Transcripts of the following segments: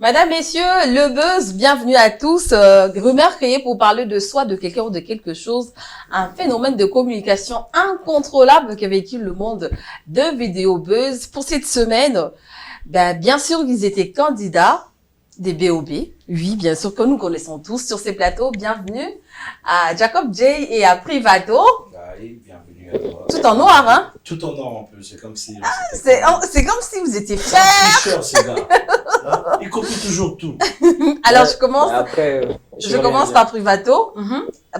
Madame, messieurs, le buzz, bienvenue à tous. Rumeur créée pour parler de soi, de quelqu'un ou de quelque chose. Un phénomène de communication incontrôlable qui a vécu le monde de Vidéo Buzz. Pour cette semaine, bien sûr, ils étaient candidats des BOB. Oui, bien sûr que nous connaissons tous sur ces plateaux. Bienvenue à Jacob J et à Privato. Allez, bienvenue à toi. Tout en noir, hein? Tout en noir en plus, c'est comme si... C'est comme si vous étiez C'est un fiers. tricheur, ces gars. Hein? Il copie toujours tout. Alors, je commence. Après, Je commence par Privato.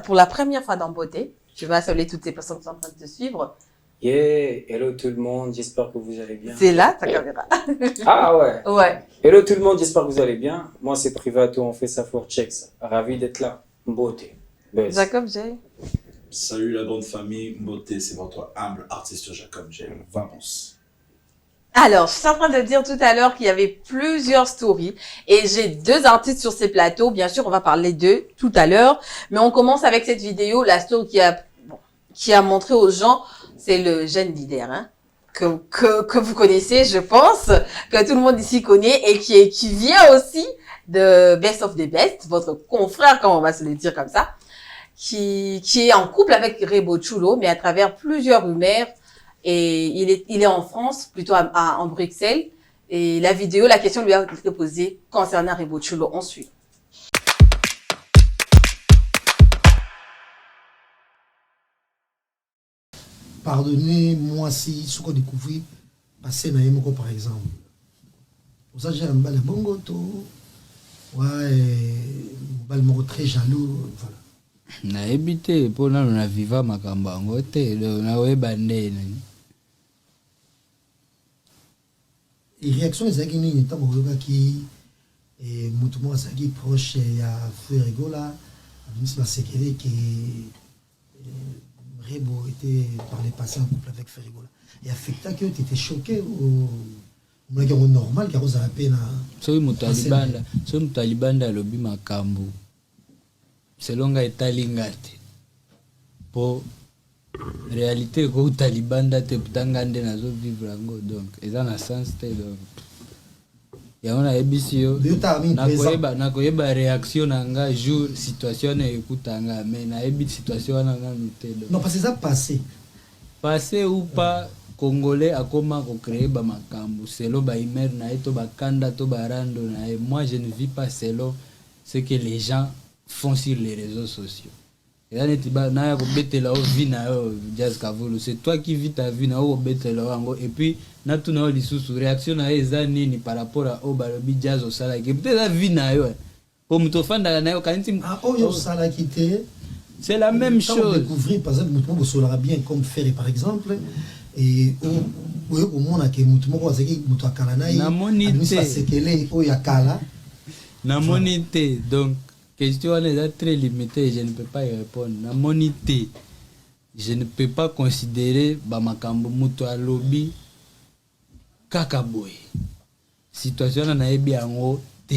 Pour la première fois dans Beauté, tu vas saluer toutes les personnes qui sont en train de te suivre. Yeah, hello tout le monde, j'espère que vous allez bien. C'est là ta caméra. Ah ouais. Ouais. Hello tout le monde, j'espère que vous allez bien. Moi c'est Privato, on fait ça for checks. Ravi d'être là. Beauté. Buzz. Jacob J. Salut la grande famille, Beauté, c'est votre humble artiste Jacob J. Vamos. Alors, je suis en train de dire tout à l'heure qu'il y avait plusieurs stories et j'ai deux artistes sur ces plateaux. Bien sûr, on va parler d'eux tout à l'heure, mais on commence avec cette vidéo, la story qui a montré aux gens, c'est le jeune leader, hein, que vous connaissez, je pense, que tout le monde ici connaît et qui vient aussi de Best of the Best, votre confrère, comme on va se le dire comme ça, qui est en couple avec Rebo Chulo, mais à travers plusieurs rumeurs. Et il est en France, plutôt en Bruxelles. Et la vidéo, la question lui a été posée concernant Rebo Chulo. On suit. Pardonnez-moi si ce qu'on découvrit passé dans Yemoko par exemple. Pour ça, j'ai un bal bongo to. Ouais, un bal moko très jaloux. Voilà. nayebi te mpo nano na viva makambo yango te naoyeba ndeni. Et réaction ezalaki nini ntango oyokaki motu moko azalaki proche ya feu rigola abimisi basekele ke Rebo était par le passé en couple avec Ferrigola. Et affecta que tu étais choqué ou normal car vous avez peine soki moto alibanda alobi makambo selon ngai etali nga te mpo réalité ekouta libanda te putanga nde nazovivre yango donc eza na sens te donc yango nayebisi yo nakoyeba réaction na nga jour situation wana ekutanga mais nayebi situation wana nanu te non parce que ça passé ou pas congolais akoma kocréer bamakambo selon baimer na ye to bakanda to barando na ye. Moi je ne vis pas selon ce que les gens font sur les réseaux sociaux. Et là, c'est toi qui vis ta vie, et puis réaction par rapport à Obalobi Jazz au Sala. C'est la même chose. Découvrir par exemple Moutoumoko Solara bien comme Ferré par exemple et au monde que Moutoumoko Azeki Moutouakalana Namonité donc question est très limitée, je ne peux pas y répondre. Namonité, je ne peux pas considérer Bamakambo Muto Alobi Kakaboy. Situation na ebi ango te.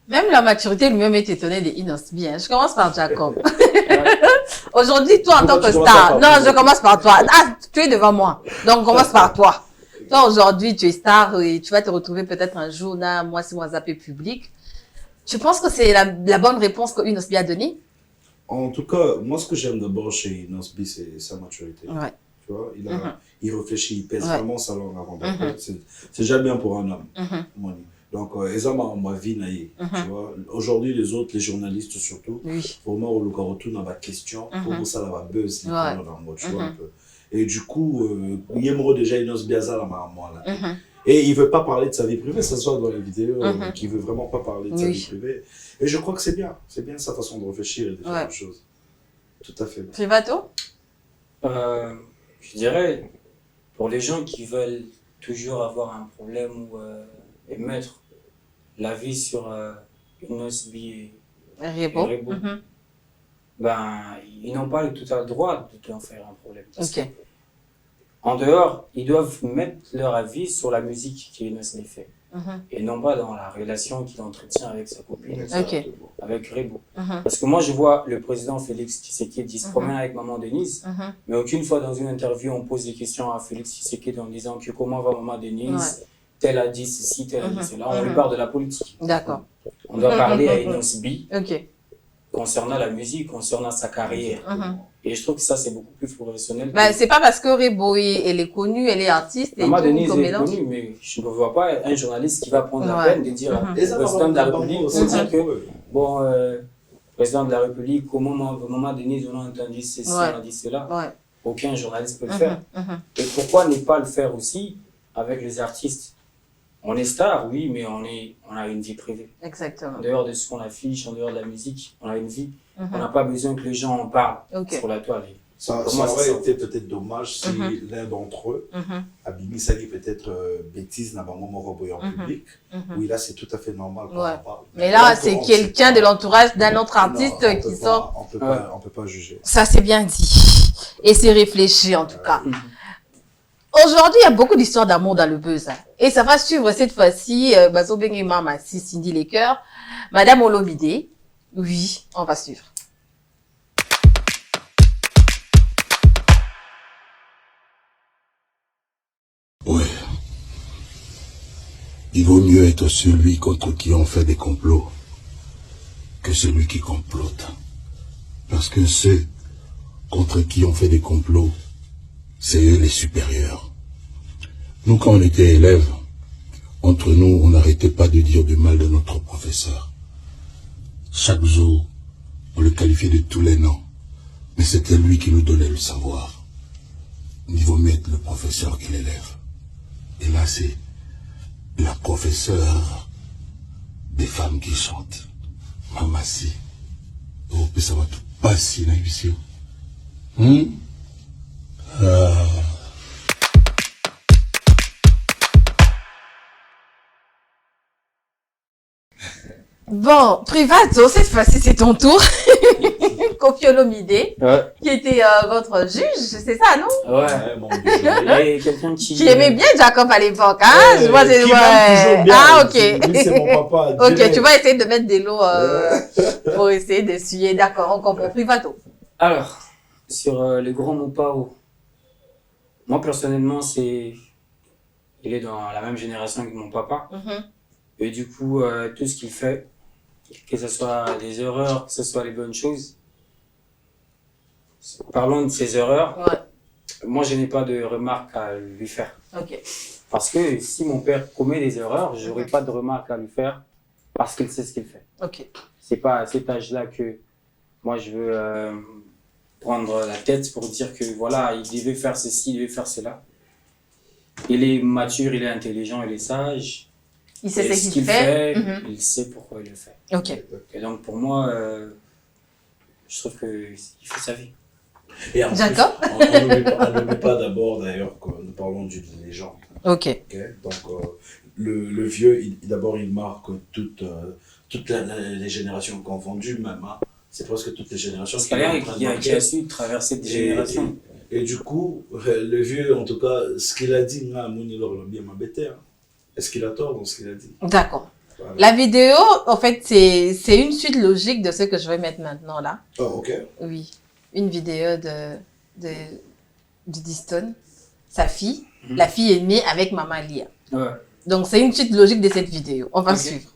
Même la maturité lui-même est étonnée de Inos. Bien, je commence par Jacob. Aujourd'hui, toi en tant que star. Non, je commence par toi. Ah, tu es devant moi. Donc, on commence par toi. Toi, aujourd'hui, tu es star et tu vas te retrouver peut-être un jour là, moi, si moi, zappé public. Tu penses que c'est la bonne réponse que Inosbi a donnée? En tout cas, moi, ce que j'aime d'abord chez Inosbi, c'est sa maturité. Ouais. Tu vois, il réfléchit, il pèse vraiment sa langue avant d'après. C'est déjà bien pour un homme. Donc, ma vie, tu vois. Aujourd'hui, les autres, les journalistes surtout, pour moi, on retourne à ma question, pour ça, la buzz, tu vois, un peu. Et du coup, il y a déjà Inosbi à moi là. Et il ne veut pas parler de sa vie privée, ça se voit dans les vidéos, qu'il ne veut vraiment pas parler de sa vie privée. Et je crois que c'est bien sa façon de réfléchir et de faire les choses. Tout à fait. Privato? Je dirais, pour les gens qui veulent toujours avoir un problème ou mettre la vie sur Inosbi et Rebo, ils n'ont pas le total droit de en faire un problème. Parce en dehors, ils doivent mettre leur avis sur la musique qu'Inosbi fait. et non pas dans la relation qu'il entretient avec sa copine, avec Rebo. Mhm. Parce que moi, je vois le président Félix Tshisekedi se promène avec maman Denise, mais aucune fois dans une interview, on pose des questions à Félix Tshisekedi en disant que comment va maman Denise, tel a dit ceci, tel a dit cela. On lui parle de la politique. D'accord. On doit parler à Enos B Ok. concernant la musique, concernant sa carrière. Et je trouve que ça, c'est beaucoup plus professionnel. Bah, c'est pas parce que Rebo, elle est connue, elle est artiste et maman tout, Denise comme est mélange. connue, mais je ne vois pas un journaliste qui va prendre la peine de dire au Et ça va président de la République, aussi pour dire que, bon, président de la République, comment maman Denise, on a entendu ceci, on a dit cela. Aucun journaliste peut le faire. Et pourquoi ne pas le faire aussi avec les artistes? On est star, oui, mais on a une vie privée. Exactement. En dehors de ce qu'on affiche, en dehors de la musique, on a une vie. On n'a pas besoin que les gens en parlent sur la toile. Ça aurait été peut-être dommage si l'un d'entre eux a bimissali peut-être bêtise dans un moment revoyé en public. Oui, là, c'est tout à fait normal qu'on en parle. Mais là, c'est quelqu'un de l'entourage d'un autre artiste qui sort. On peut pas juger. Ça, c'est bien dit. Et c'est réfléchi, en tout cas. Aujourd'hui, il y a beaucoup d'histoires d'amour dans le buzz. Et ça va suivre cette fois-ci, Bazo Bengue Mama, Cindy Lecoeur, Madame Olomide. Oui, on va suivre. Ouais. Il vaut mieux être celui contre qui on fait des complots que celui qui complote. Parce que ceux contre qui on fait des complots, c'est eux les supérieurs. Nous, quand on était élèves, entre nous, on n'arrêtait pas de dire du mal de notre professeur. Chaque jour, on le qualifiait de tous les noms, mais c'était lui qui nous donnait le savoir. Il vaut mieux être le professeur que l'élève. Et là, c'est la professeure des femmes qui chante. Mamassi. Oh, mais ça va tout passer, là, ici. Bon, Privato, cette fois-ci, c'est ton tour. Kofi Olomide, qui était votre juge, c'est ça, non? Ouais, mon Dieu. Et quelqu'un qui aimait bien Jacob à l'époque, hein? Je vois, c'est toujours bien. Ah, ok. Lui, c'est mon papa. Ok, tu vas essayer de mettre des lots pour essayer d'essuyer. D'accord, on comprend. Privato. Alors, sur les grands Mopao, moi personnellement, il est dans la même génération que mon papa. Et du coup, tout ce qu'il fait, que ce soit des erreurs, que ce soit les bonnes choses, parlons de ces erreurs, moi je n'ai pas de remarques à lui faire. Parce que si mon père commet des erreurs, je n'aurai pas de remarques à lui faire parce qu'il sait ce qu'il fait. C'est pas à cet âge-là que moi je veux prendre la tête pour dire que voilà, il devait faire ceci, il devait faire cela. Il est mature, il est intelligent, il est sage. Il sait ce qu'il fait. Il sait pourquoi il le fait. Et donc pour moi, je trouve qu'il fait sa vie. Et en plus, on ne met pas d'abord d'ailleurs que nous parlons d'une légende. Donc le vieux, d'abord il marque toutes les générations confondues même. C'est presque toutes les générations. C'est quelqu'un qui a su traverser des générations. Et du coup, le vieux, en tout cas, ce qu'il a dit, est-ce qu'il a tort dans ce qu'il a dit? D'accord. Voilà. La vidéo, en fait, c'est une suite logique de ce que je vais mettre maintenant là. Oh, ok. Oui. Une vidéo de Diston, sa fille. La fille est née avec Maman Lia. Donc, c'est une suite logique de cette vidéo. On va suivre.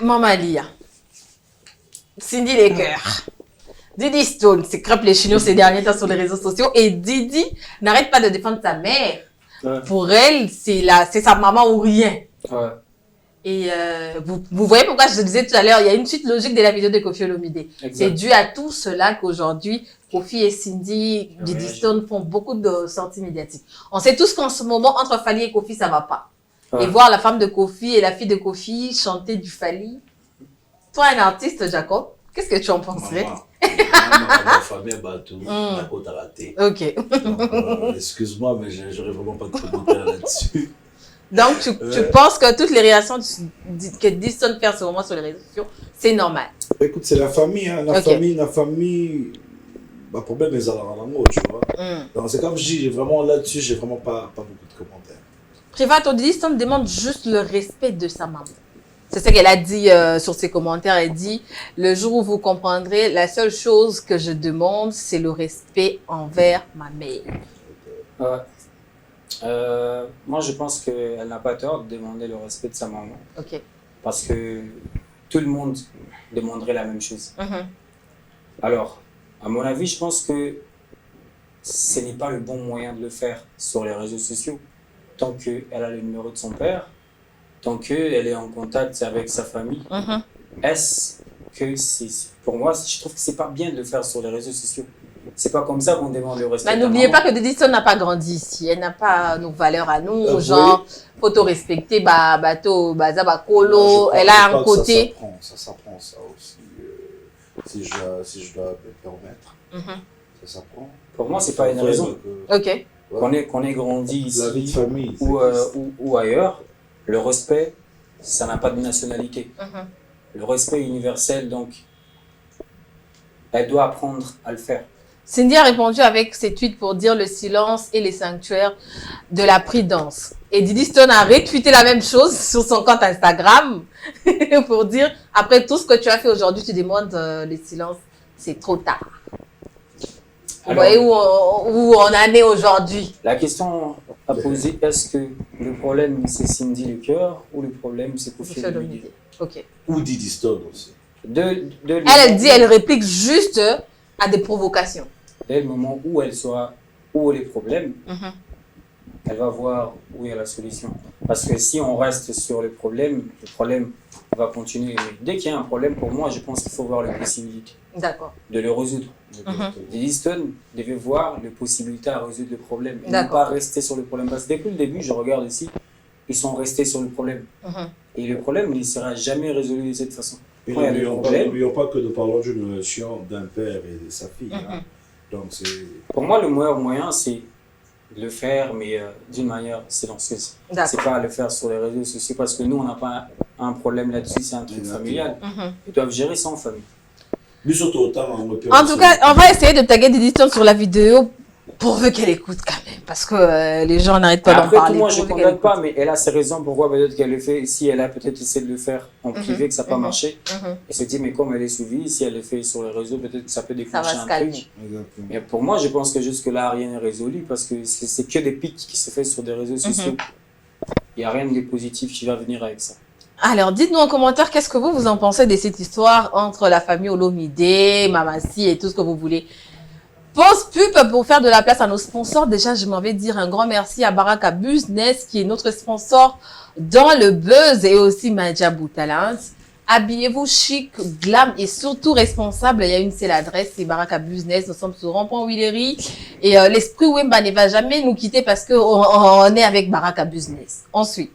Maman Lia. Cindy les cœurs. Didi Stone s'écrèpe les chignons ces derniers temps sur les réseaux sociaux et Didi n'arrête pas de défendre sa mère. Ouais. Pour elle, c'est sa maman ou rien. Ouais. Et vous voyez pourquoi je disais tout à l'heure, il y a une suite logique de la vidéo de Kofi Olomide. C'est dû à tout cela qu'aujourd'hui, Kofi et Cindy, Didi Stone font beaucoup de sorties médiatiques. On sait tous qu'en ce moment, entre Fally et Kofi, ça va pas. Ouais. Et voir la femme de Kofi et la fille de Kofi chanter du Fally. Toi, un artiste, Jacob, qu'est-ce que tu en penserais? Ma famille Batou, la côte à raté. Ok. Excuse-moi, mais j'aurais vraiment pas de commentaires là-dessus. Donc, tu penses que toutes les réactions que Didi Stone fait en ce moment sur les réseaux sociaux, c'est normal? Écoute, c'est la famille, hein. La famille, ma problème est à la rango, tu vois. Donc, c'est comme je dis, vraiment là-dessus, j'ai vraiment pas beaucoup de commentaires. Privato, Didi Stone demande juste le respect de sa maman. C'est ce qu'elle a dit sur ses commentaires. Elle dit, le jour où vous comprendrez, la seule chose que je demande, c'est le respect envers ma mère. Moi, je pense qu'elle n'a pas tort de demander le respect de sa maman. Ok. Parce que tout le monde demanderait la même chose. Alors, à mon avis, je pense que ce n'est pas le bon moyen de le faire sur les réseaux sociaux. Tant qu'elle a le numéro de son père, tant qu'elle est en contact avec sa famille, est-ce que pour moi, je trouve que c'est pas bien de le faire sur les réseaux sociaux. C'est pas comme ça qu'on demande le respect. N'oubliez pas que Didi Stone n'a pas grandi ici. Elle n'a pas nos valeurs à nous, genre, faut te respecter, bateau, bazaba, colo. Elle a un côté. Ça s'apprend, ça aussi. Si je dois me permettre, ça s'apprend. Pour moi, c'est pas une raison. Ok. Qu'on ait grandi ici la vie de famille, ou ailleurs, le respect, ça n'a pas de nationalité. Le respect est universel, donc elle doit apprendre à le faire. Cindy a répondu avec ses tweets pour dire le silence et les sanctuaires de la prudence. Et Didi Stone a retweeté la même chose sur son compte Instagram pour dire, après tout ce que tu as fait aujourd'hui, tu demandes le silence, c'est trop tard. Vous voyez où on en est aujourd'hui. La question à poser, est-ce que le problème c'est Cindy le cœur ou le problème c'est Kofi Olomide? Ok. Ou Didi Stone aussi. Elle dit, elle réplique juste à des provocations. Dès le moment où elle saura où est le problème, elle va voir où est la solution. Parce que si on reste sur le problème va continuer. Dès qu'il y a un problème, pour moi, je pense qu'il faut voir les possibilités. D'accord. De le résoudre. Didi Stone devait voir les possibilités à résoudre le problème. Et ne pas rester sur le problème. Parce que depuis le début, je regarde ici, ils sont restés sur le problème. Et le problème ne sera jamais résolu de cette façon. Et n'oublions pas que nous parlons d'une relation d'un père et de sa fille. Donc pour moi, le meilleur moyen, c'est de le faire, mais d'une manière silencieuse. C'est pas le faire sur les réseaux sociaux, parce que nous, on n'a pas un problème là-dessus, c'est un truc familial. Ils doivent gérer ça en famille. En tout cas, on va essayer de taguer Didi Stone sur la vidéo pourvu qu'elle écoute quand même, parce que les gens n'arrêtent pas d'en parler. Moi, je ne condamne pas, mais elle a ses raisons pourquoi peut-être qu'elle le fait. Si elle a peut-être essayé de le faire en privé, que ça n'a pas marché, elle se dit, mais comme elle est suivie, si elle le fait sur les réseaux, peut-être que ça peut déclencher un truc. Mais pour moi, je pense que jusque-là, rien n'est résolu, parce que c'est que des pics qui se font sur des réseaux sociaux. Il n'y a rien de positif qui va venir avec ça. Alors, dites-nous en commentaire, qu'est-ce que vous en pensez de cette histoire entre la famille Olomide, Mamassi et tout ce que vous voulez. Pause pub pour faire de la place à nos sponsors. Déjà, je m'en vais dire un grand merci à Baraka Business qui est notre sponsor dans le buzz et aussi Majabou Talent. Habillez-vous chic, glam et surtout responsable. Il y a une seule adresse, c'est Baraka Business. Nous sommes sur Rond-Point Willery et l'esprit Wemba ne va jamais nous quitter parce qu'on est avec Baraka Business. Ensuite.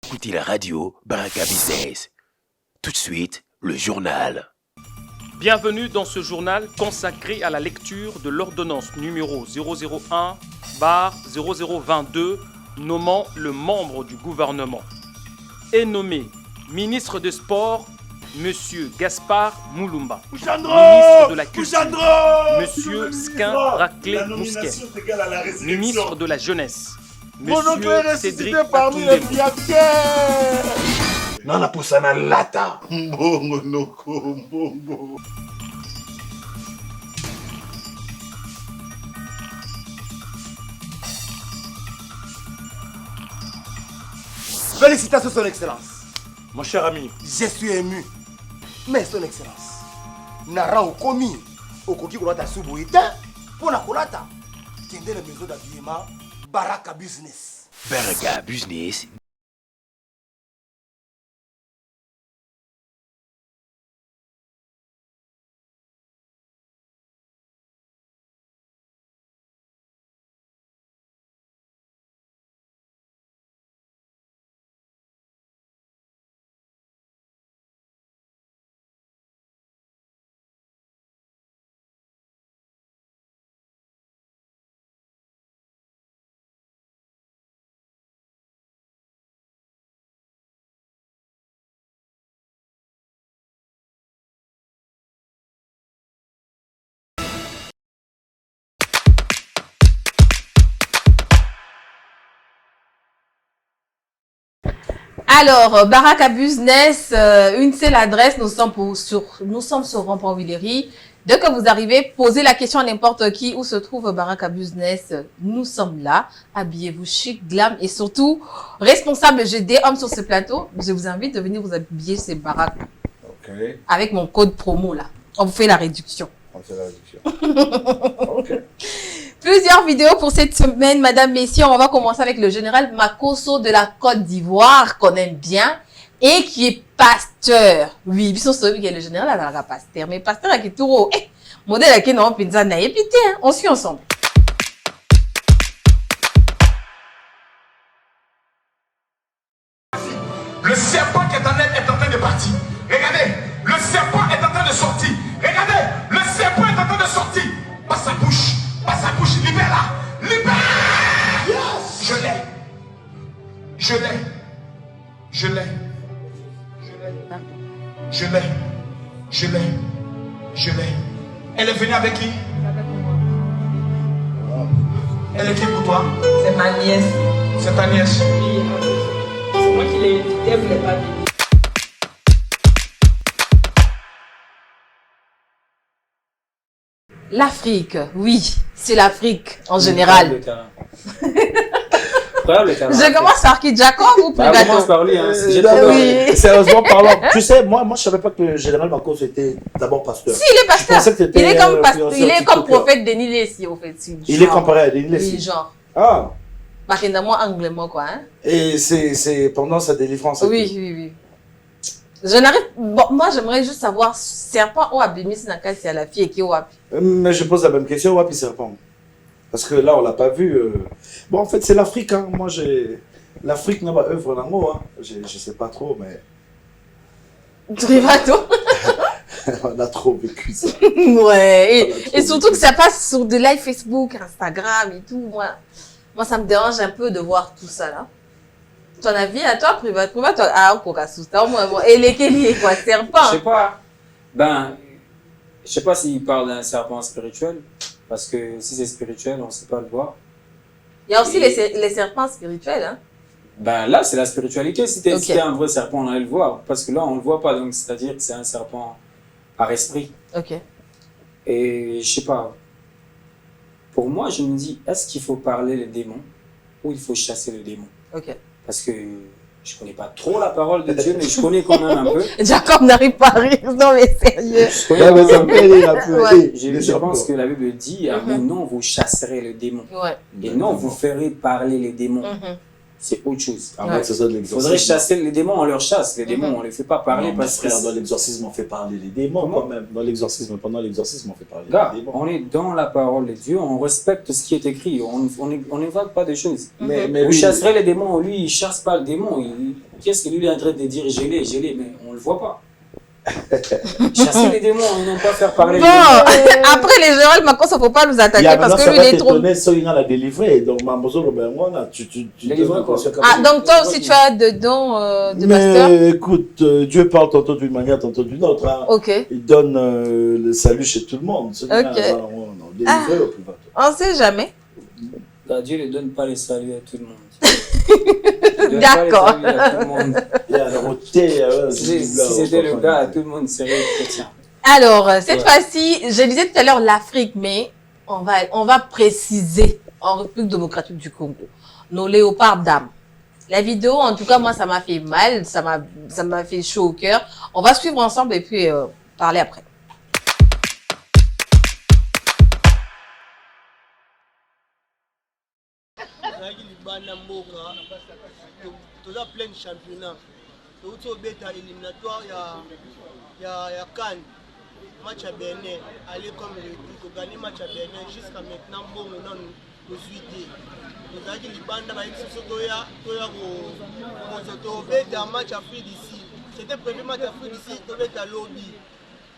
Écoutez la radio Baraka Business. Tout de suite, le journal. Bienvenue dans ce journal consacré à la lecture de l'ordonnance numéro 001/0022 nommant le membre du gouvernement. Est nommé ministre des Sports, M. Gaspard Moulumba. Ministre de la Culture, M. Skin Raclé Mousquet. Ministre de la Jeunesse, M. Cédric Atundemou. Nana Poussana Lata. Mbongo noko mbongo. Félicitations, Son Excellence. Mon cher ami. Je suis ému. Mais Son Excellence, Nara au commis, au coquille kolata subuita, pour la kolata, qui est la maison d'habillement Baraka Business. Baraka Business. Alors, Baraka Business, une seule adresse, nous sommes sur Rond-Point Willery. Dès que vous arrivez, posez la question à n'importe qui où se trouve Baraka Business. Nous sommes là. Habillez-vous chic, glam et surtout, responsable GD, homme sur ce plateau. Je vous invite de venir vous habiller chez Baraka. Ok. Avec mon code promo là. On vous fait la réduction. On fait la réduction. Ok. Plusieurs vidéos pour cette semaine, madame, messieurs. On va commencer avec le général Makosso de la Côte d'Ivoire, qu'on aime bien, et qui est pasteur. Oui, ils sont sauvés, le général a la pasteur, mais pasteur qui est tout modèle qui non, pinzana, et puis on suit ensemble. Le serpent qui est en elle est en train de partir. Regardez, le serpent est en train de sortir. Regardez, le serpent est en train de sortir. Pas sa bouche. Sa bouche, libère-la! Libère! Yes. Je l'ai. Je l'ai. Je l'ai. Je l'ai. Je l'ai. Je l'ai. Elle est venue avec qui? Avec moi. Elle est qui pour toi? C'est ma nièce. C'est ta nièce? Oui. C'est moi qui l'ai invitée, elle ne voulait pas venir. L'Afrique, oui, c'est l'Afrique en général. Je commence par qui, Jacob ou Privato? Commence par lui, hein. Oui. Sérieusement parlant, tu sais, moi je savais pas que le général Makosso était d'abord pasteur. Si, il est pasteur. Il est comme pasteur, il est comme prophète Denis Leslie, au fait. Il est comparé à Denis Leslie. Oui, genre. Ah. Parce que moi, anglais, quoi, hein. Et c'est pendant sa délivrance. Oui, oui, oui. Je n'arrive. Bon, moi, j'aimerais juste savoir, serpent ou abîmis c'est à la fille et qui ou api. Mais je pose la même question, wapi serpent. Parce que là, on l'a pas vu. Bon, en fait, c'est l'Afrique, hein. Moi, l'Afrique n'a pas œuvre dans le mot, hein. Je sais pas trop, mais. Privato. On a trop vécu ça. Ouais. Et surtout que ça passe sur des lives Facebook, Instagram et tout. Moi, ça me dérange un peu de voir tout ça là. Ton avis à toi, Privato, ah, encore et les Kelly, quoi, serpent. Je sais pas. Ben, je sais pas s'il parle d'un serpent spirituel, parce que si c'est spirituel, on ne sait pas le voir. Il y a aussi les serpents spirituels, hein. Ben là, c'est la spiritualité. Si c'était un vrai serpent, on allait le voir, parce que là, on le voit pas, donc c'est-à-dire que c'est un serpent par esprit. Ok. Et je sais pas. Pour moi, je me dis, est-ce qu'il faut parler les démons ou il faut chasser le démon? Ok. Parce que je connais pas trop la parole de Dieu, mais je connais quand même un peu. Jacob n'arrive pas à rire, non mais sérieux. Je pense que la Bible dit, à mon nom, vous chasserez le démon. Ouais. Et non, vous ferez parler les démons. C'est autre chose. Il faudrait chasser les démons, on leur chasse. Les démons, on les fait pas parler. Non, parce que dans l'exorcisme, on fait parler les démons quand même. Dans l'exorcisme, pendant l'exorcisme, on fait parler les démons. On est dans la parole de Dieu, on respecte ce qui est écrit, on n'invente pas des choses. Mais vous chasserez les démons, lui, il chasse pas le démon. Qu'est-ce que lui est en train de dire? J'ai-les, mais on le voit pas. Chasser les démons, ils n'ont pas faire parler les démons. Après les générales Makosso, il ne faut pas nous attaquer parce que lui, il est trop... Il a délivré, donc donc toi aussi, tu as dedans de pasteur? Écoute, Dieu parle tantôt d'une manière, tantôt d'une autre. Hein. Ok. Il donne le salut chez tout le monde. On ne sait jamais. Dieu ne donne pas les saluts à tout le monde. D'accord. Si c'était le cas, tout le monde serait chrétien. Alors, cette fois-ci, je disais tout à l'heure l'Afrique, mais on va préciser en République démocratique du Congo. Nos léopards dames. La vidéo, en tout cas, moi, ça m'a fait mal, ça m'a fait chaud au cœur. On va suivre ensemble et puis parler après. Toza plein championnat. Touti obeta éliminatoire ya Cannes. Match à Benin, aller comme le tout, gagner match à Benin jusqu'à maintenant bon non nous suite. Nous avons dit Libanda va être sur Toya obeta match Afrique d'ici. C'était prévu match Afrique d'ici, obeta lobby.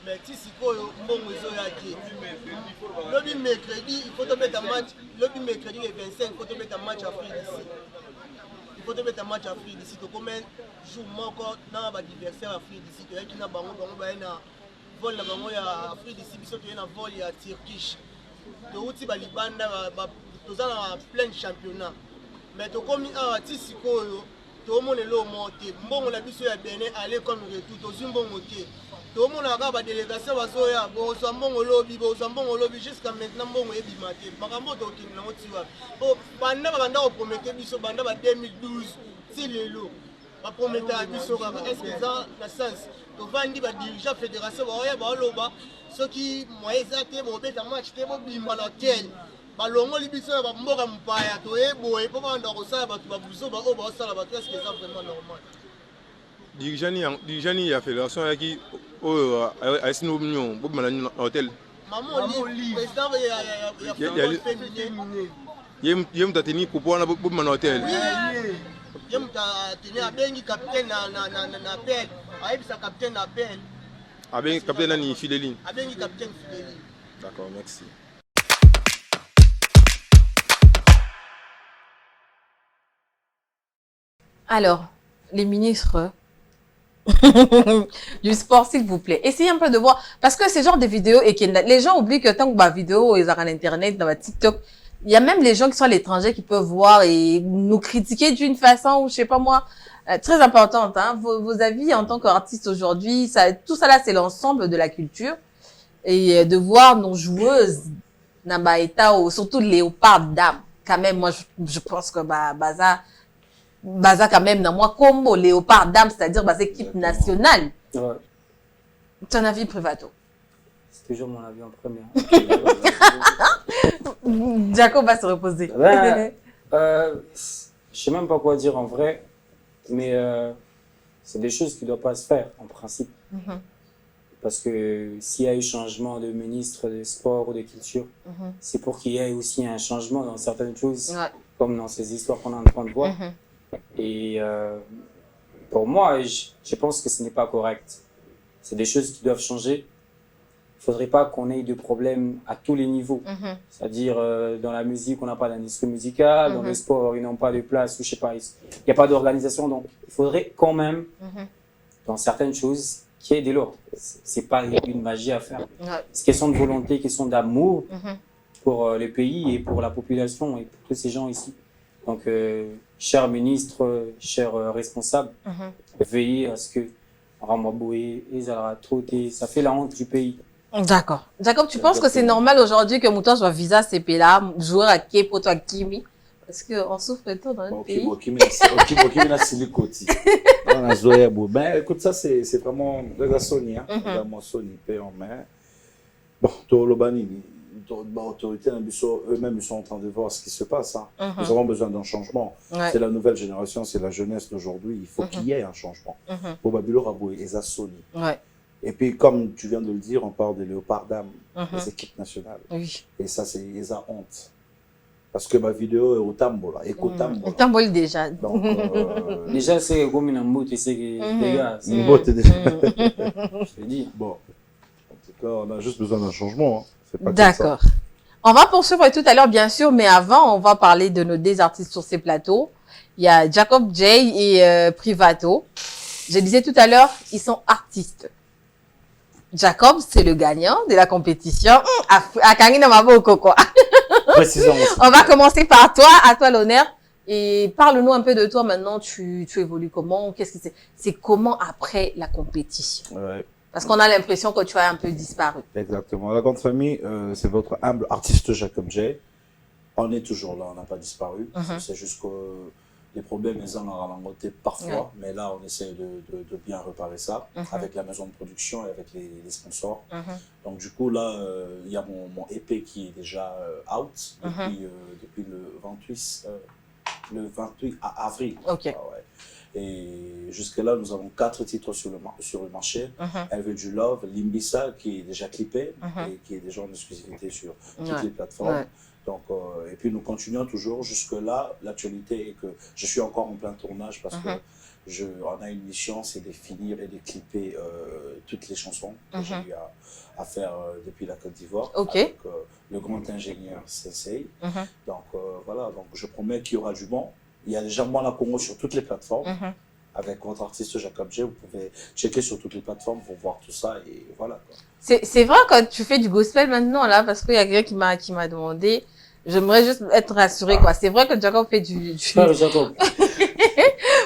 Mais si c'est quoi bon Ezoyaki. Lobby mercredi, il faut obeta match. Lobby mercredi le 25, il faut obeta match Afrique d'ici. Il faut mettre un match à Afrique d'ici. Tu combien jour encore dans l'adversaire Afrique d'ici. Tu as qui n'a pas vol la bango ya Afrique d'ici. Biso tu es na vol ya Turkish. Tu outi ba Libanda tu as plein championnat. Mais tu comme un artiste koyo. Tu au monde lo monter. Mbongo la biso ya Benin aller comme retour. Tu zumbo monter. Tout le monde a une délégation à Zoya, bon, lobby jusqu'à maintenant, bon, et bimaté. Marambo, tu as pendant que tu promettais, pendant 2012, c'est le lot. Tu promettais à Bisso, est-ce que ça a sens? Tu vas dire que dirigeant fédération, ceux qui m'ont exacté, vont mettre un match, tu vas bimba la tienne. Balongo libiso ya mboka mpaya to eboye po banda ko sala batu ba buso ba o ba sala batu est-ce que ça vraiment normal? Dirigeant ya fédération ya ki a sino mignon bo malani hôtel. Maman li président ya yem tateni ko pona bo malani hôtel. Yem tateni abengi capitaine na appel. Aibisa capitaine na appel. Abengi capitaine ni Fideli. Abengi capitaine Fideli. D'accord, merci. Alors, les ministres du sport, s'il vous plaît, essayez un peu de voir, parce que ce genre de vidéos, et que les gens oublient que tant que ma vidéo, ils ont Internet, dans ma TikTok, il y a même les gens qui sont à l'étranger qui peuvent voir et nous critiquer d'une façon, je sais pas moi, très importante. Hein. Vos avis en tant qu'artiste aujourd'hui, tout ça là, c'est l'ensemble de la culture. Et de voir nos joueuses, Nabaeta, surtout Léopard Dame, quand même, moi, je pense que Baza quand même dans moi comme Léopard Dame, c'est-à-dire équipe nationale. Ouais. Ton avis Privato? C'est toujours mon avis en premier. Jacob va se reposer. Je sais même pas quoi dire en vrai, mais c'est des choses qui ne doivent pas se faire en principe. Parce que s'il y a eu changement de ministre de sport ou de culture, c'est pour qu'il y ait aussi un changement dans certaines choses, comme dans ces histoires qu'on est en train de voir. Et pour moi, je pense que ce n'est pas correct. C'est des choses qui doivent changer. Il ne faudrait pas qu'on ait de problèmes à tous les niveaux. C'est-à-dire, dans la musique, on n'a pas d'industrie musicale, dans le sport, ils n'ont pas de place, ou je sais pas, il n'y a pas d'organisation. Donc, il faudrait quand même, dans certaines choses, qu'il y ait de l'ordre. Ce n'est pas une magie à faire. C'est question de volonté, question d'amour pour le pays et pour la population et pour tous ces gens ici. Donc, chers ministres, chers responsables, veillez à ce que Ramaboué et Zalaratroté, ça fait la honte du pays. D'accord. Jacob, tu penses que c'est normal aujourd'hui que Mouton soit visa CP là, joueur à Kepo, toi Kimi? Parce qu'on souffre tout dans notre pays. Ben, écoute, ça, c'est vraiment de la Sony, hein. Vraiment Sony, paix en main. Bon, Tolobani, l'autorité, eux-mêmes, ils sont en train de voir ce qui se passe. Hein. Nous avons besoin d'un changement. C'est la nouvelle génération, c'est la jeunesse d'aujourd'hui. Il faut qu'il y ait un changement. Pour Babylon Raboué et Zassoni. Et puis, comme tu viens de le dire, on parle des Léopard Dames, des équipes nationales. Et ça, c'est la honte. Parce que ma vidéo est au Tambola, éco-Tambola. Au Tambola déjà. Donc, déjà, c'est comme une mboute, c'est les gars. Une mboute déjà. Je te dis. Bon, en tout cas, on a juste besoin d'un changement. Hein. D'accord. On va poursuivre tout à l'heure, bien sûr, mais avant, on va parler de nos deux artistes sur ces plateaux. Il y a Jacob J et Privato. Je disais tout à l'heure, ils sont artistes. Jacob, c'est le gagnant de la compétition. À Kangina Maboko, quoi. On va commencer par toi, à toi l'honneur. Et parle-nous un peu de toi maintenant. Tu évolues comment? Qu'est-ce que c'est comment après la compétition? Parce qu'on a l'impression que tu as un peu disparu. Exactement. La grande famille, c'est votre humble artiste Jacob J. On est toujours là, on n'a pas disparu. C'est juste que les problèmes, ils en ont ralenti parfois, mais là, on essaie de bien réparer ça avec la maison de production et avec les sponsors. Donc, du coup, là, il y a mon EP qui est déjà out depuis le 28 avril. Ok. Et jusque-là, nous avons 4 titres sur le marché. Elle veut du love, Limbisa qui est déjà clippé et qui est déjà en exclusivité sur toutes les plateformes. Donc, et puis nous continuons toujours. Jusque-là, l'actualité est que je suis encore en plein tournage parce que on a une mission, c'est de finir et de clipper toutes les chansons que j'ai eu à faire depuis la Côte d'Ivoire avec le grand ingénieur Sensei. Donc voilà, donc je promets qu'il y aura du bon. Il y a déjà Moi la Congo sur toutes les plateformes. Avec votre artiste Jacob J, vous pouvez checker sur toutes les plateformes pour voir tout ça et voilà. C'est vrai quand tu fais du gospel maintenant là, parce qu'il y a quelqu'un qui m'a demandé, j'aimerais juste être rassurée quoi. C'est vrai que Jacob fait du... Frère Jacob.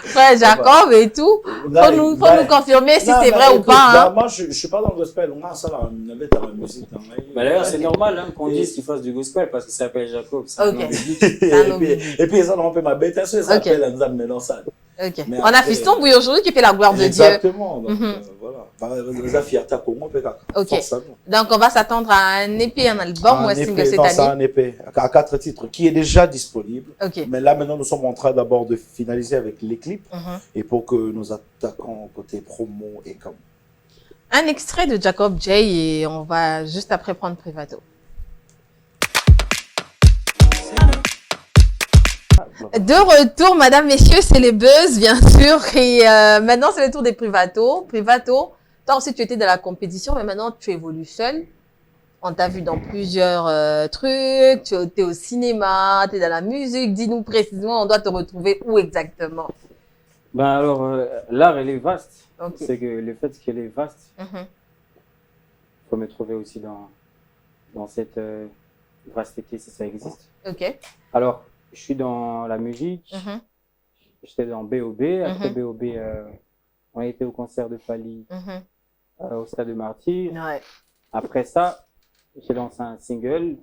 Frère Jacob et tout. Faut nous confirmer si c'est vrai ou pas. Moi je suis pas dans le gospel, on a ça là, on avait dans la musique. D'ailleurs c'est normal qu'on dise qu'il fasse du gospel parce qu'il s'appelle Jacob. Et puis ça on peut ma bête, ça s'appelle Nzambe Melançade. Ok. On a Fiston Bouillon aujourd'hui qui fait la gloire de Dieu. Exactement. Donc, voilà. Ok. Donc, on va s'attendre à un EP, un album ou un single cette année? C'est un EP à 4 titres qui est déjà disponible. Okay. Mais là, maintenant, nous sommes en train d'abord de finaliser avec les clips et pour que nous attaquons côté promo et comme. Un extrait de Jacob J et on va juste après prendre Privato. De retour, madame, messieurs, c'est les buzz, bien sûr. Et maintenant, c'est le tour des Privato. Privato, toi aussi, tu étais dans la compétition, mais maintenant, tu évolues seul. On t'a vu dans plusieurs trucs. Tu es au cinéma, tu es dans la musique. Dis-nous précisément, on doit te retrouver où exactement? Ben alors, l'art, elle est vaste. C'est que le fait qu'elle est vaste, faut me trouver aussi dans cette vasteté, si ça existe. Ok. Alors, je suis dans la musique, j'étais dans B.O.B. Après B.O.B., on a été au concert de Fali au Stade de Martyr. Après ça, j'ai lancé un single,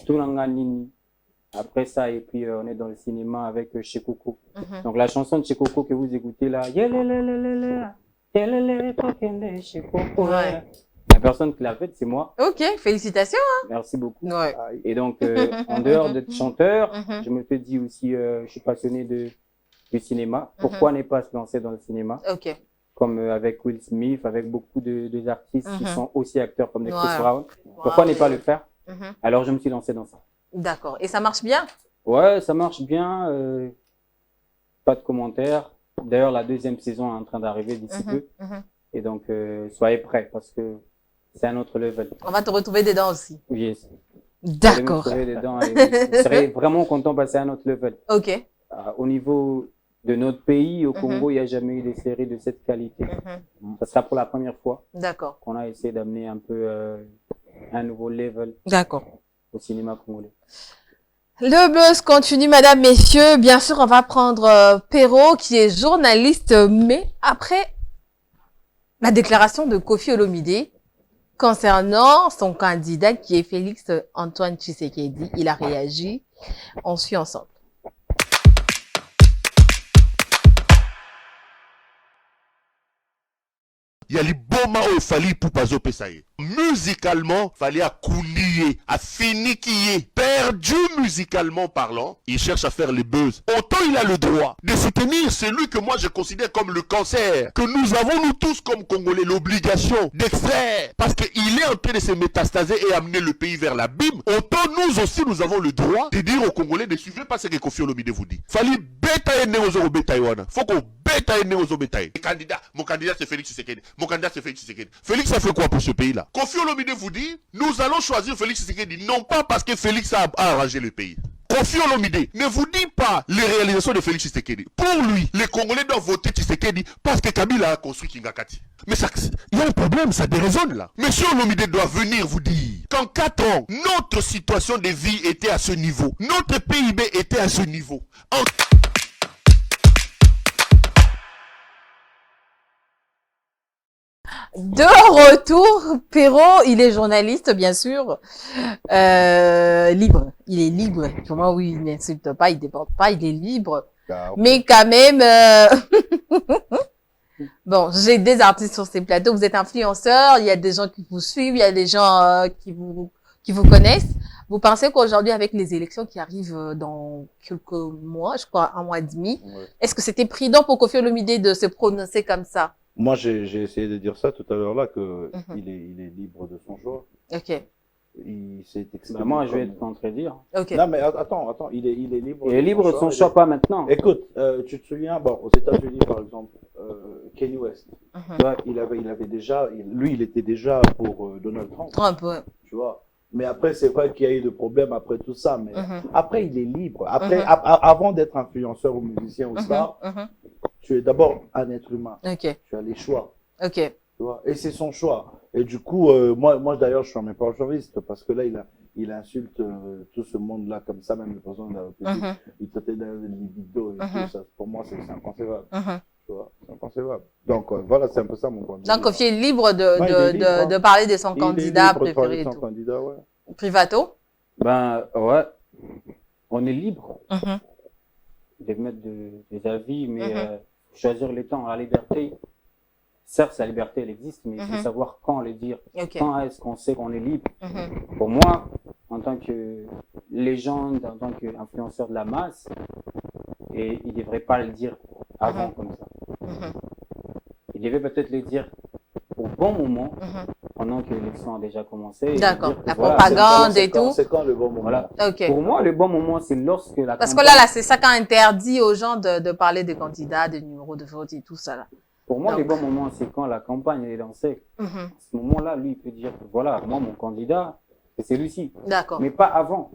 Tulanga Nini. Après ça, et puis on est dans le cinéma avec Chekoko. Donc la chanson de Chekoko que vous écoutez là, la personne qui l'a faite, c'est moi. Ok, félicitations. Hein. Merci beaucoup. Et donc, en dehors d'être chanteur, je me te dis aussi, je suis passionné du cinéma. Pourquoi ne pas se lancer dans le cinéma? Comme avec Will Smith, avec beaucoup de artistes qui sont aussi acteurs comme des Chris Brown. Pourquoi ne pas le faire? Alors, je me suis lancé dans ça. D'accord. Et ça marche bien? Ouais, ça marche bien. Pas de commentaires. D'ailleurs, la 2e saison est en train d'arriver d'ici peu. Et donc, soyez prêts parce que c'est un autre level. On va te retrouver dedans aussi. Oui. D'accord. Je serais vraiment content de passer à un autre level. Ok. Au niveau de notre pays, au Congo, il n'y a jamais eu des séries de cette qualité. Ça sera pour la première fois qu'on a essayé d'amener un peu un nouveau level au cinéma congolais. Le buzz continue, madame, messieurs. Bien sûr, on va prendre Perrault, qui est journaliste, mais après la déclaration de Kofi Olomide concernant son candidat qui est Félix Antoine Tshisekedi, il a réagi. On suit ensemble. Il y a les bons mots il fallait pour pas pesaye. Musicalement, fallait à coulier, à finiquiller, perdu musicalement parlant. Il cherche à faire les buzz. Autant il a le droit de soutenir celui que moi je considère comme le cancer, que nous avons nous tous comme Congolais l'obligation d'extraire, parce qu'il est en train de se métastaser et amener le pays vers l'abîme. Autant nous aussi nous avons le droit de dire aux Congolais ne suivez pas ce que Kofi Olomide vous dit. Fallait bêta et néozo bêta wana. Faut qu'on bêta et néozo bêta. Mon candidat c'est Félix Tshisekedi. Mon candidat c'est Félix Tshisekedi. Félix a fait quoi pour ce pays-là? Kofi Olomide vous dit, nous allons choisir Félix Tshisekedi, non pas parce que Félix a arrangé le pays. Kofi Olomide ne vous dit pas les réalisations de Félix Tshisekedi. Pour lui, les Congolais doivent voter Tshisekedi parce que Kabila a construit Kingakati. Mais ça, il y a un problème, ça déraisonne là. Monsieur Olomide doit venir vous dire qu'en 4 ans, notre situation de vie était à ce niveau. Notre PIB était à ce niveau. De retour, Perrault, il est journaliste, bien sûr, libre. Il est libre. Pour moi, oui, il n'insulte pas, il déborde pas, il est libre. Mais quand même, bon, j'ai des artistes sur ces plateaux. Vous êtes influenceurs, il y a des gens qui vous suivent, il y a des gens qui vous connaissent. Vous pensez qu'aujourd'hui, avec les élections qui arrivent dans quelques mois, je crois 1 mois et demi, est-ce que c'était prudent pour Koffi Olomide de se prononcer comme ça? Moi, j'ai essayé de dire ça tout à l'heure là, que il est libre de son choix. Ok. Il s'est exprimé. Moi, je vais te contredire. Ok. Non, mais attends, il est libre. Il est libre de son choix, pas maintenant. Écoute, tu te souviens, bon, aux États-Unis, par exemple, Kanye West, tu vois, il avait déjà, lui, il était déjà pour Donald Trump. Trump, ouais. Tu vois. Mais après, c'est vrai qu'il y a eu des problèmes après tout ça, mais après, il est libre. Après, avant d'être influenceur ou musicien ou star, tu es d'abord un être humain. Ok. Tu as les choix. Ok. Tu vois. Et c'est son choix. Et du coup, moi d'ailleurs, je suis un même pas journaliste parce que là, il insulte tout ce monde-là comme ça, même le président de la République. Il traitait des vidéos et tout ça. Pour moi, c'est inconcevable. Tu vois, c'est inconcevable. Donc voilà, c'est un peu ça mon point de vue. Donc Koffi est libre de parler de son candidat préféré et tout. Candidat, ouais. Privato? Ben ouais, on est libre de mettre des avis, mais choisir les temps, la liberté. Certes, la liberté, elle existe, mais il faut savoir quand le dire. Quand est-ce qu'on sait qu'on est libre? Pour moi, en tant que légende, en tant qu'influenceur de la masse, et il ne devrait pas le dire avant comme ça. Il devait peut-être le dire au bon moment, pendant que l'élection a déjà commencé. D'accord, la propagande et tout. C'est quand le bon moment? Voilà. Ok. Pour moi, le bon moment, c'est lorsque la Parce que là, c'est ça qui interdit aux gens de parler des candidats, des numéros de vote et tout ça là. Pour moi, le bon moment, c'est quand la campagne est lancée. À ce moment-là, lui, il peut dire, voilà, moi, mon candidat, c'est celui-ci. D'accord. Mais pas avant.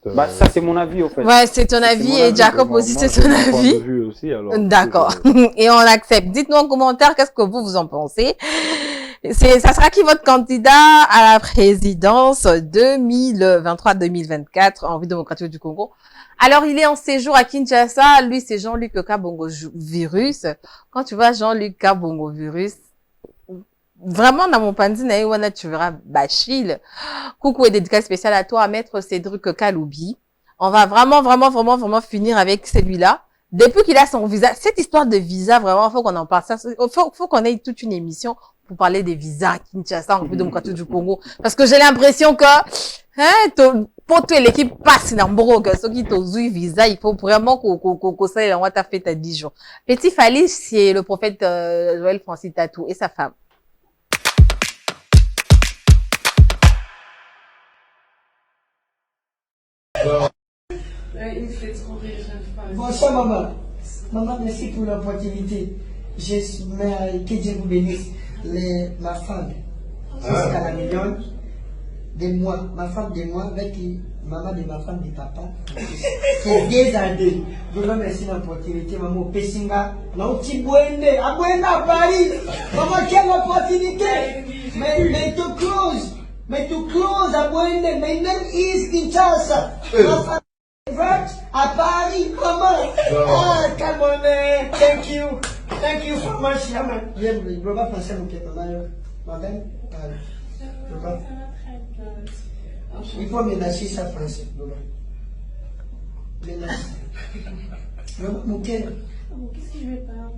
Bah, ça, c'est mon avis, au fait. Ouais, c'est ton avis et Jacob aussi, c'est son avis. D'accord. Et on l'accepte. Dites-nous en commentaire qu'est-ce que vous en pensez. Ça sera qui votre candidat à la présidence 2023-2024 en République démocratique du Congo? Alors, il est en séjour à Kinshasa. Lui, c'est Jean-Luc Kabongo-Virus. Quand tu vois Jean-Luc Kabongo-Virus, vraiment, dans mon pandi, tu verras Bachil. Coucou et dédicace spéciale à toi, à Maître Cédric Kaloubi. On va vraiment finir avec celui-là. Depuis qu'il a son visa, cette histoire de visa, vraiment, faut qu'on en parle. Faut qu'on ait toute une émission pour parler des visas à Kinshasa, en République démocratique du Congo. Parce que j'ai l'impression que, pour toute l'équipe passe dans le que ceux qui t'ont visa, il faut vraiment qu'on s'aille en ta fête à 10 jours. Petit Fali, c'est le prophète Joël Francis Tatou et sa femme. Bonsoir maman. Maman, merci pour l'opportunité. Que Dieu vous bénisse. Ma femme, jusqu'à la million, de moi, ma femme de moi, avec maman de ma femme de papa. C'est des années. Vraiment merci pour l'opportunité. Maman, Pessinga, non, Tibouende, à Paris. Maman, quelle opportunité. Mais to close. Mais to close à Boende. My name is Kinshasa. À Paris, comment? Ah, come on, thank you so much, Yaman. Je ne peux pas penser à mon père, madame. Il faut ménager ça français. Ménager. Mon cœur. Qu'est-ce que je vais parler?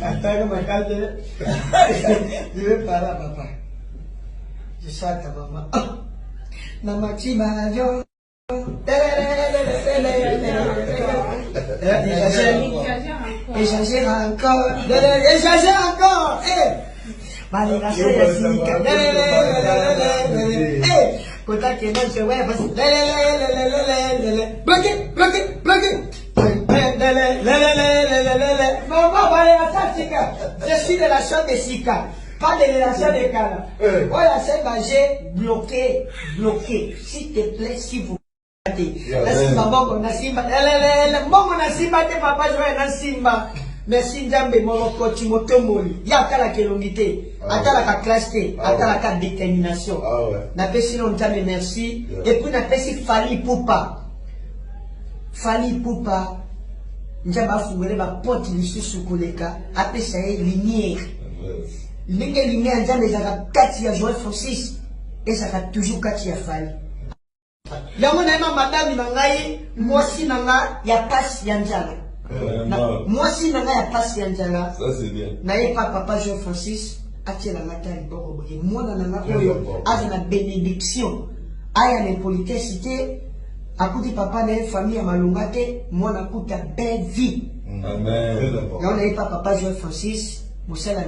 Attends, ma carte. Je vais parler à papa. Je sais à ta maman. Namachi Majo. Échanger encore. Je suis de la chambre de Sika. Pas de relation de Kala. Voilà, c'est j'ai bloqué. S'il te plaît, s'il vous plaît. Merci Ndambe Moloko Timotomoli. Yatala kelongité, atala ka classe, atala ka détermination. Na pesi non Ndambe merci. Et puis na pesi Fali Poupa. njaba fungole ba porte lisusu koleka apesa ye lumière ndenge lumière nzambe ezaka kati ya Joël Francis ezaka toujours kati ya Fally yango na yema madame na ngai mwasi na nga ya pasi ya njala mwasi na nga ya pasi ya njala na ye papa Joël Francis atiela ngata liboko boye mwana na nga oyo aza na bénédiction aya na impolitesse te akuti papa na ye famille ya malonga te mwana akuta belle vie yango na ye papa Joël Francis mosala.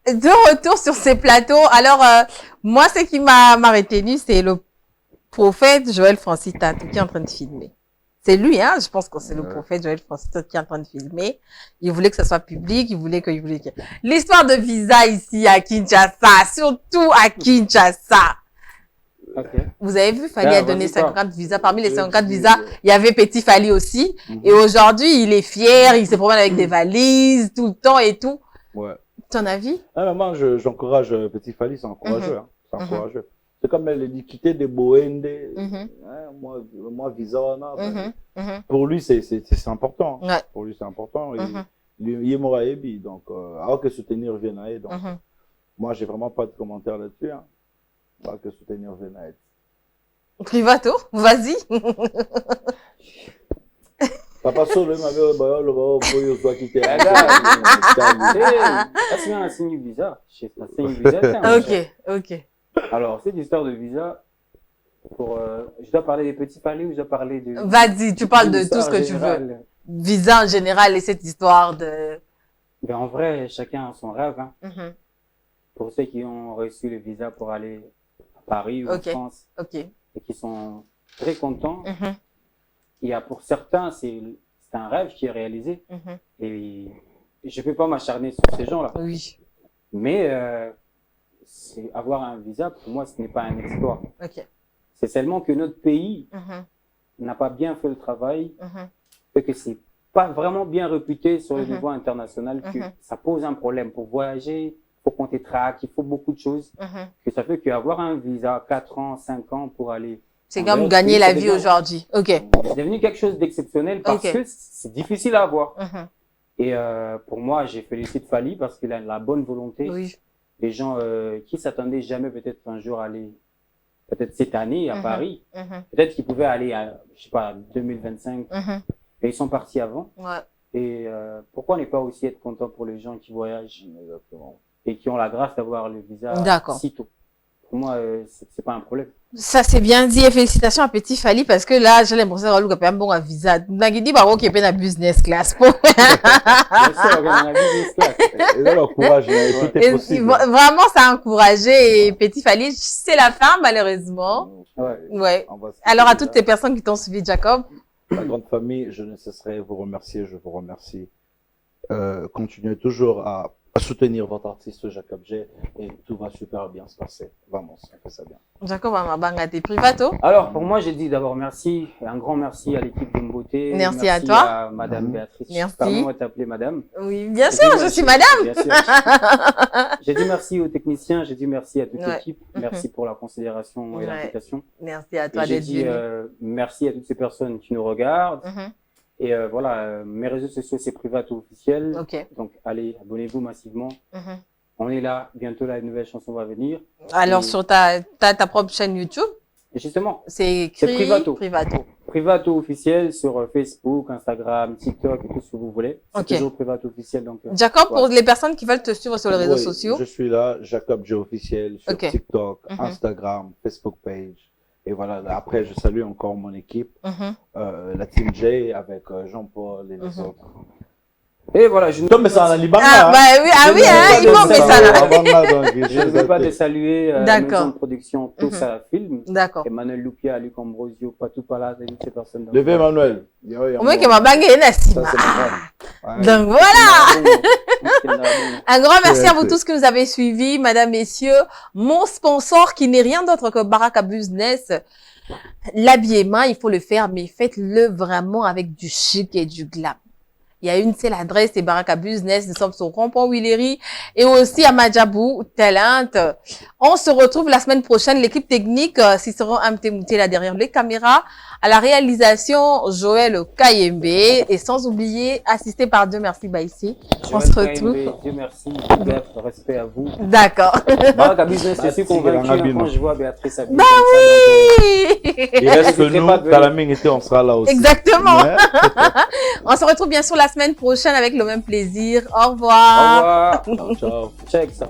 De retour sur ces plateaux. Alors, moi, ce qui m'a retenu, c'est le prophète Joël Francis Tatou qui est en train de filmer. C'est lui, hein. Je pense que c'est le prophète Joël Francis Tatou qui est en train de filmer. Il voulait que ça soit public. Il voulait que l'histoire de visa ici à Kinshasa, surtout à Kinshasa. Okay. Vous avez vu, Fally a donné 54 visas. Parmi les 54 visas, il y avait Petit Fally aussi. Et aujourd'hui, il est fier. Il se promène avec des valises tout le temps et tout. Ouais. Ton avis? Ah, moi, j'encourage Petit Fally, c'est encourageux. Hein. C'est encourageux. C'est comme l'équité des Boende. Hein, moi, visa, pour lui, c'est important. Ouais. Pour lui, c'est important. Il est mort à Ebi. Donc, alors que soutenir vienne à aide. Donc, moi, j'ai vraiment pas de commentaires là-dessus. Hein. Alors que soutenir vienne à aide. Privato, vas-y. Papa Solo m'avait boyo soit quitté. C'est un signe visa. Ok. Alors, cette histoire de visa, je dois parler des petits Fally ou je dois parler de... Vas-y, tu parles de tout ce que tu veux. Visa en général et cette histoire de... Ben, en vrai, chacun a son rêve. Hein. Pour ceux qui ont reçu le visa pour aller à Paris ou en France et qui sont très contents, il y a pour certains, c'est un rêve qui est réalisé. Et je ne peux pas m'acharner sur ces gens-là. Oui. Mais avoir un visa, pour moi, ce n'est pas un exploit. C'est seulement que notre pays n'a pas bien fait le travail et que c'est pas vraiment bien réputé sur le niveau international, que ça pose un problème. Pour voyager, il faut compter track, il faut beaucoup de choses. Que ça fait qu'avoir un visa 4 ans, 5 ans pour aller... C'est comme gagner la vie aujourd'hui. Ok. C'est devenu quelque chose d'exceptionnel parce que c'est difficile à avoir. Et pour moi, j'ai félicité Fally parce qu'il a la bonne volonté. Oui. Les gens qui s'attendaient jamais peut-être un jour aller, peut-être cette année à Paris, peut-être qu'ils pouvaient aller à, je sais pas, 2025. Et ils sont partis avant. Ouais. Et pourquoi ne pas aussi être content pour les gens qui voyagent et qui ont la grâce d'avoir le visa si tôt? Pour moi, c'est pas un problème. Ça, c'est bien dit. Et félicitations à Petit Fally parce que là, j'ai l'impression d'avoir le un bon visa. Nagidi, bah, ok, peine à business class. Bien sûr, on a business class. Et là, l'encourage, tout est possible. Vraiment, ça a encouragé. Et Petit Fally, c'est la fin, malheureusement. Ouais. Alors, à toutes les personnes qui t'ont suivi, Jacob. La grande famille, je ne cesserai de vous remercier. Je vous remercie. Continuez toujours à soutenir votre artiste Jacob J et tout va super bien se passer. Vamos, on fait ça bien. Jacob Amabanga, t'es privato? Alors, pour moi, j'ai dit d'abord merci, un grand merci à l'équipe de Mboté. Merci à toi. À Madame Béatrice. Merci. Pardon de t'appeler Madame. Oui, bien sûr, je suis Madame. Bien sûr. J'ai dit merci aux techniciens, j'ai dit merci à toute l'équipe. Merci pour la considération et l'invitation. Merci à toi d'être venu. Merci à toutes ces personnes qui nous regardent. Et voilà, mes réseaux sociaux, c'est Privato officiel. Donc, allez, abonnez-vous massivement. On est là, bientôt la nouvelle chanson va venir. Alors, sur ta propre chaîne YouTube? Justement. C'est Privato. Privato. Privato officiel sur Facebook, Instagram, TikTok, tout ce que vous voulez. C'est toujours Privato officiel. Donc, Jacob, pour les personnes qui veulent te suivre sur les réseaux sociaux. Je suis là, Jacob J officiel sur TikTok, Instagram, Facebook page. Et voilà, après, je salue encore mon équipe, la Team J avec Jean-Paul et les autres. Et voilà, je ne mais ça en Liban. Ah, bah oui, il faut mettre ça là. Je ne veux pas te saluer, maison de production, tout ça film. D'accord. Emmanuel Lupia, Luc Ambrosio, Patou Pala, toutes ces personnes. Levez Emmanuel. Au moins qu'il m'a bangé, donc voilà. Un grand merci à vous tous qui nous avez suivis, mesdames, messieurs. Mon sponsor qui n'est rien d'autre que Baraka Business. L'habillement, il faut le faire, mais faites-le vraiment avec du chic et du glam. Il y a une seule adresse, c'est Baraka Business. Nous sommes sur Rond-Point Willery et aussi à Madjabou, Talent. On se retrouve la semaine prochaine. L'équipe technique, Cicéron Amtemouté là derrière les caméras. À la réalisation, Joël Kayembe. Et sans oublier, assisté par Dieu merci Baïsi. On se retrouve. Dieu merci. Respect à vous. D'accord. Baraka Business, je suis convaincu quand je vois Béatrice à Bah oui! Il reste que nous, Talaming était, on sera là aussi. Exactement. On se retrouve bien sûr la semaine prochaine avec le même plaisir. Au revoir. Au revoir. Ciao. Check ça.